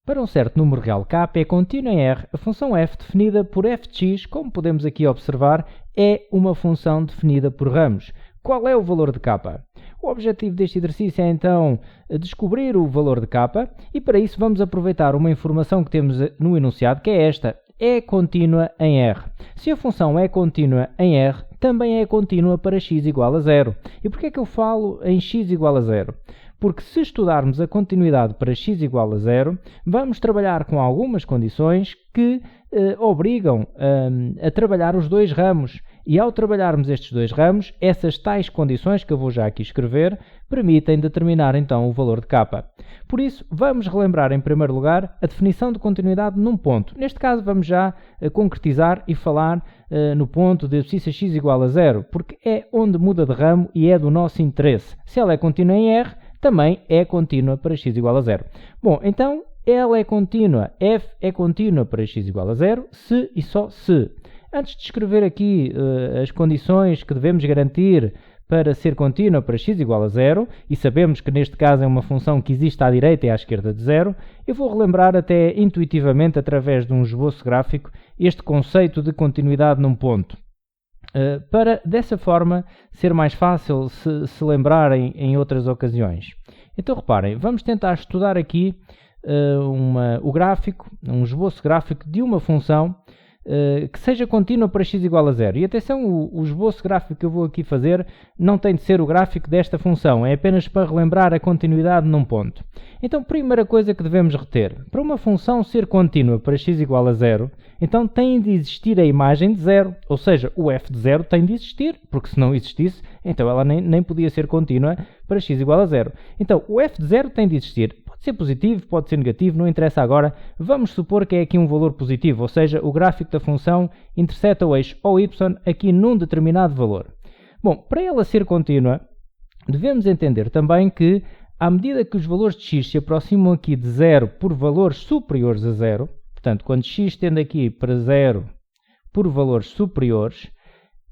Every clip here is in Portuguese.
Para um certo número real k é contínuo em R, a função f definida por f de x, como podemos aqui observar, é uma função definida por ramos. Qual é o valor de k? O objetivo deste exercício é então descobrir o valor de k e para isso vamos aproveitar uma informação que temos no enunciado, que é esta: é contínua em R. Se a função é contínua em R, também é contínua para x igual a 0. E porquê é que eu falo em x igual a 0? Porque se estudarmos a continuidade para x igual a 0, vamos trabalhar com algumas condições que obrigam a trabalhar os dois ramos. E ao trabalharmos estes dois ramos, essas tais condições que eu vou já aqui escrever, permitem determinar então o valor de k. Por isso, vamos relembrar em primeiro lugar a definição de continuidade num ponto. Neste caso, vamos já concretizar e falar no ponto de abscissa x igual a 0, porque é onde muda de ramo e é do nosso interesse. Se ela é contínua em R, também é contínua para x igual a 0. Bom, então, ela é contínua, f é contínua para x igual a 0, se e só se. Antes de escrever aqui as condições que devemos garantir para ser contínua para x igual a 0, e sabemos que neste caso é uma função que existe à direita e à esquerda de 0, eu vou relembrar até intuitivamente, através de um esboço gráfico, este conceito de continuidade num ponto. Para, dessa forma, ser mais fácil se lembrarem em outras ocasiões. Então, reparem, vamos tentar estudar aqui o gráfico, um esboço gráfico de uma função que seja contínua para x igual a 0. E atenção, o esboço gráfico que eu vou aqui fazer não tem de ser o gráfico desta função, é apenas para relembrar a continuidade num ponto. Então, primeira coisa que devemos reter: para uma função ser contínua para x igual a 0, então tem de existir a imagem de 0, ou seja, o f de 0 tem de existir, porque se não existisse, então ela nem podia ser contínua para x igual a 0. Então, o f de 0 tem de existir. Pode ser positivo, pode ser negativo, não interessa agora. Vamos supor que é aqui um valor positivo, ou seja, o gráfico da função interseta o eixo OY aqui num determinado valor. Bom, para ela ser contínua, devemos entender também que, à medida que os valores de x se aproximam aqui de 0 por valores superiores a 0, portanto, quando x tende aqui para 0 por valores superiores,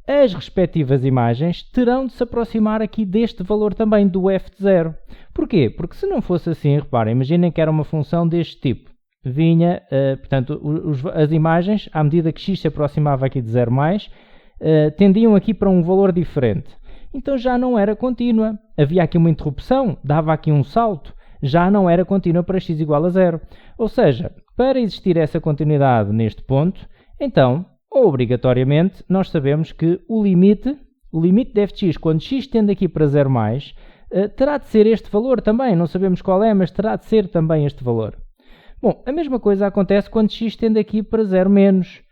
as respectivas imagens terão de se aproximar aqui deste valor também, do f de 0. Porquê? Porque se não fosse assim, reparem, imaginem que era uma função deste tipo. Vinha, portanto, as imagens, à medida que x se aproximava aqui de 0 mais, tendiam aqui para um valor diferente. Então já não era contínua. Havia aqui uma interrupção, dava aqui um salto, já não era contínua para x igual a 0. Ou seja, para existir essa continuidade neste ponto, então, obrigatoriamente, nós sabemos que o limite de f de x, quando x tende aqui para 0 mais, terá de ser este valor também. Não sabemos qual é, mas terá de ser também este valor. Bom, a mesma coisa acontece quando x tende aqui para 0 menos.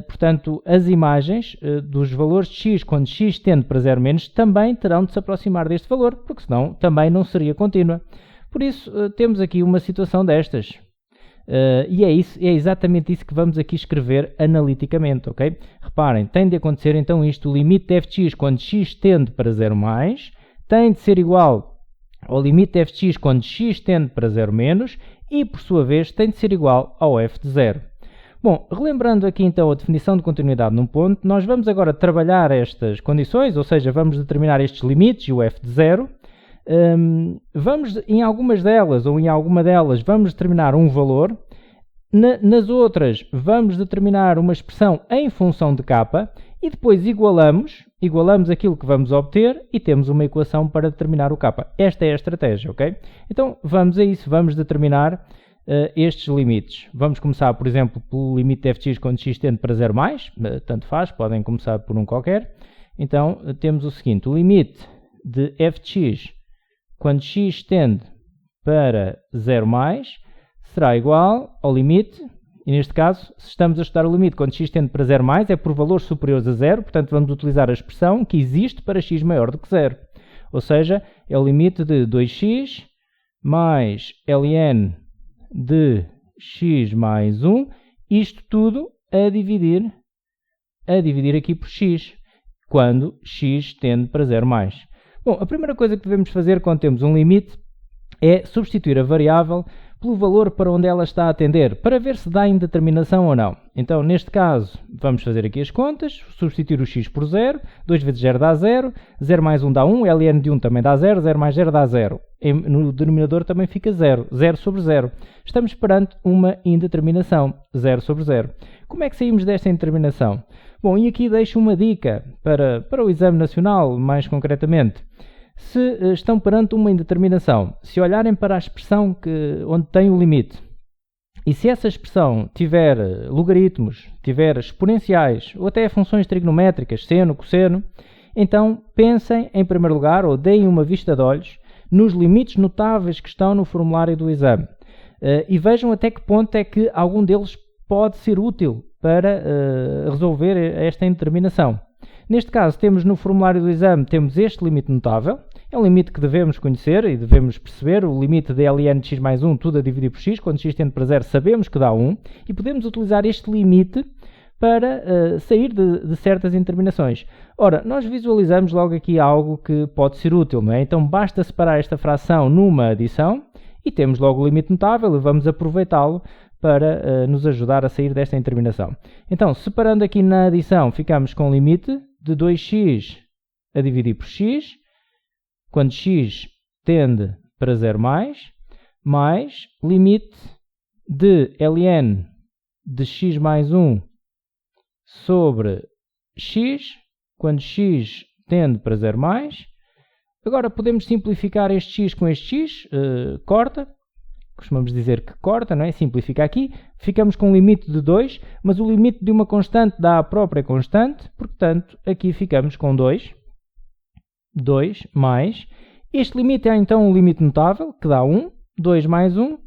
Portanto, as imagens dos valores de x, quando x tende para 0 menos, também terão de se aproximar deste valor, porque senão também não seria contínua. Por isso, temos aqui uma situação destas. E é exatamente isso que vamos aqui escrever analiticamente, ok? Reparem, tem de acontecer então isto: o limite de f de x quando x tende para 0 mais tem de ser igual ao limite de f de x quando x tende para 0 menos e, por sua vez, tem de ser igual ao f de 0. Bom, relembrando aqui então a definição de continuidade num ponto, nós vamos agora trabalhar estas condições, ou seja, vamos determinar estes limites e o f de 0. Vamos, em algumas delas, ou em alguma delas, vamos determinar um valor. Nas outras, vamos determinar uma expressão em função de k e depois igualamos aquilo que vamos obter e temos uma equação para determinar o k. Esta é a estratégia, ok? Então, vamos a isso, vamos determinar estes limites. Vamos começar, por exemplo, pelo limite de f de x quando x tende para 0 mais, tanto faz, podem começar por um qualquer. Então, temos o seguinte: o limite de f de x quando x tende para 0 mais será igual ao limite, e neste caso, se estamos a estudar o limite quando x tende para 0 mais, é por valores superiores a 0, portanto vamos utilizar a expressão que existe para x maior do que 0. Ou seja, é o limite de 2x mais ln de x mais 1, isto tudo a dividir aqui por x, quando x tende para 0 mais. Bom, a primeira coisa que devemos fazer quando temos um limite é substituir a variável pelo valor para onde ela está a tender, para ver se dá indeterminação ou não. Então, neste caso, vamos fazer aqui as contas, substituir o x por 0, 2 vezes 0 dá 0, 0 mais 1 dá 1, ln de 1 também dá 0, 0 mais 0 dá 0. No denominador também fica 0, 0 sobre 0. Estamos perante uma indeterminação, 0 sobre 0. Como é que saímos desta indeterminação? Bom, e aqui deixo uma dica para o exame nacional, mais concretamente. Se estão perante uma indeterminação, se olharem para a expressão onde tem o limite, e se essa expressão tiver logaritmos, tiver exponenciais, ou até funções trigonométricas, seno, cosseno, então pensem, em primeiro lugar, ou deem uma vista de olhos, nos limites notáveis que estão no formulário do exame. E vejam até que ponto é que algum deles pode ser útil para resolver esta indeterminação. Neste caso, temos no formulário do exame, temos este limite notável. É um limite que devemos conhecer e devemos perceber. O limite de ln de x mais 1, tudo a dividir por x. Quando x tende para 0, sabemos que dá 1. E podemos utilizar este limite para sair de certas indeterminações. Ora, nós visualizamos logo aqui algo que pode ser útil, não é? Então, basta separar esta fração numa adição e temos logo o limite notável e vamos aproveitá-lo para nos ajudar a sair desta indeterminação. Então, separando aqui na adição, ficamos com o limite de 2x a dividir por x, quando x tende para 0 mais limite de ln de x mais 1 sobre x, quando x tende para 0 Agora podemos simplificar este x com este x, corta. Costumamos dizer que corta, não é? Simplifica aqui. Ficamos com um limite de 2, mas o limite de uma constante dá a própria constante. Portanto, aqui ficamos com 2. 2 mais. Este limite é então um limite notável, que dá 1. 2 mais 1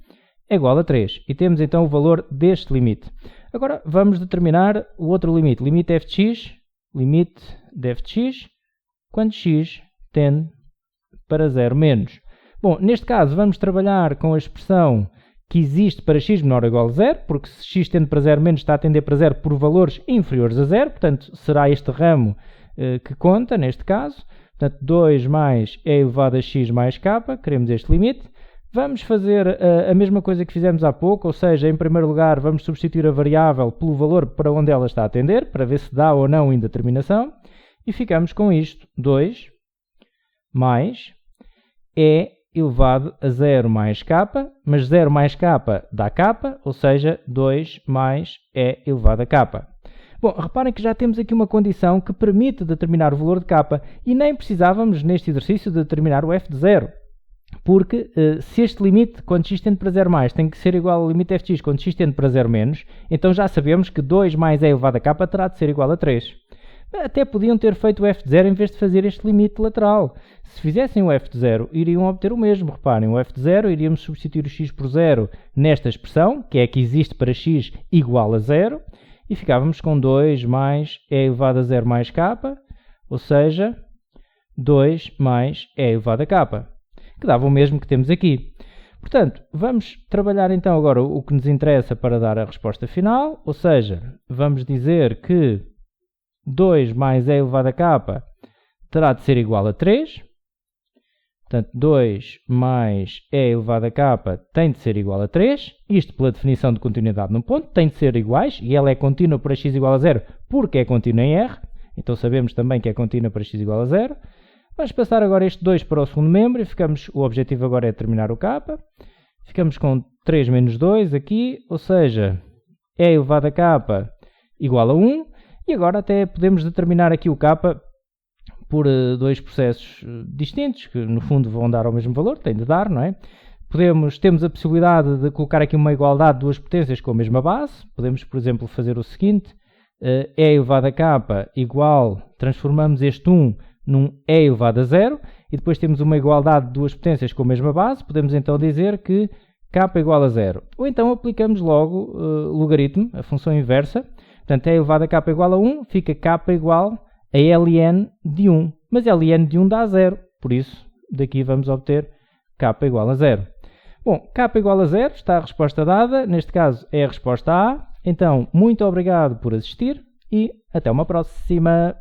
é igual a 3. E temos então o valor deste limite. Agora vamos determinar o outro limite. Limite f de x, limite de f de x, quando x tende para 0 menos. Bom, neste caso vamos trabalhar com a expressão que existe para x menor ou igual a 0, porque se x tende para 0 menos está a tender para 0 por valores inferiores a 0, portanto será este ramo que conta neste caso. Portanto, 2 mais e elevado a x mais k, queremos este limite. Vamos fazer a mesma coisa que fizemos há pouco, ou seja, em primeiro lugar vamos substituir a variável pelo valor para onde ela está a tender, para ver se dá ou não indeterminação, e ficamos com isto, 2 mais e elevado a 0 mais k, mas 0 mais k dá k, ou seja, 2 mais e elevado a k. Bom, reparem que já temos aqui uma condição que permite determinar o valor de k e nem precisávamos neste exercício de determinar o f de 0, porque se este limite, quando x tende para 0 tem que ser igual ao limite f de x quando x tende para 0 menos, então já sabemos que 2 mais e elevado a k terá de ser igual a 3. Até podiam ter feito o f de 0 em vez de fazer este limite lateral. Se fizessem o f de 0, iriam obter o mesmo. Reparem, o f de 0, iríamos substituir o x por 0 nesta expressão, que é a que existe para x igual a 0, e ficávamos com 2 mais e elevado a 0 mais k, ou seja, 2 mais e elevado a k, que dava o mesmo que temos aqui. Portanto, vamos trabalhar então agora o que nos interessa para dar a resposta final, ou seja, vamos dizer que 2 mais e elevado a k terá de ser igual a 3. Portanto, 2 mais e elevado a k tem de ser igual a 3. Isto pela definição de continuidade num ponto. Tem de ser iguais. E ela é contínua para x igual a 0 porque é contínua em R. Então sabemos também que é contínua para x igual a 0. Vamos passar agora este 2 para o segundo membro. E o objetivo agora é terminar o k. Ficamos com 3 menos 2 aqui. Ou seja, e elevado a k igual a 1. E agora até podemos determinar aqui o k por dois processos distintos, que no fundo vão dar ao mesmo valor, tem de dar, não é? Temos a possibilidade de colocar aqui uma igualdade de duas potências com a mesma base. Podemos, por exemplo, fazer o seguinte, e elevado a k igual, transformamos este 1 num e elevado a 0, e depois temos uma igualdade de duas potências com a mesma base, podemos então dizer que k igual a 0. Ou então aplicamos logo logaritmo, a função inversa. Portanto, e elevado a k igual a 1, fica k igual a ln de 1. Mas ln de 1 dá 0, por isso daqui vamos obter k igual a 0. Bom, k igual a 0, está a resposta dada, neste caso é a resposta A. Então, muito obrigado por assistir e até uma próxima!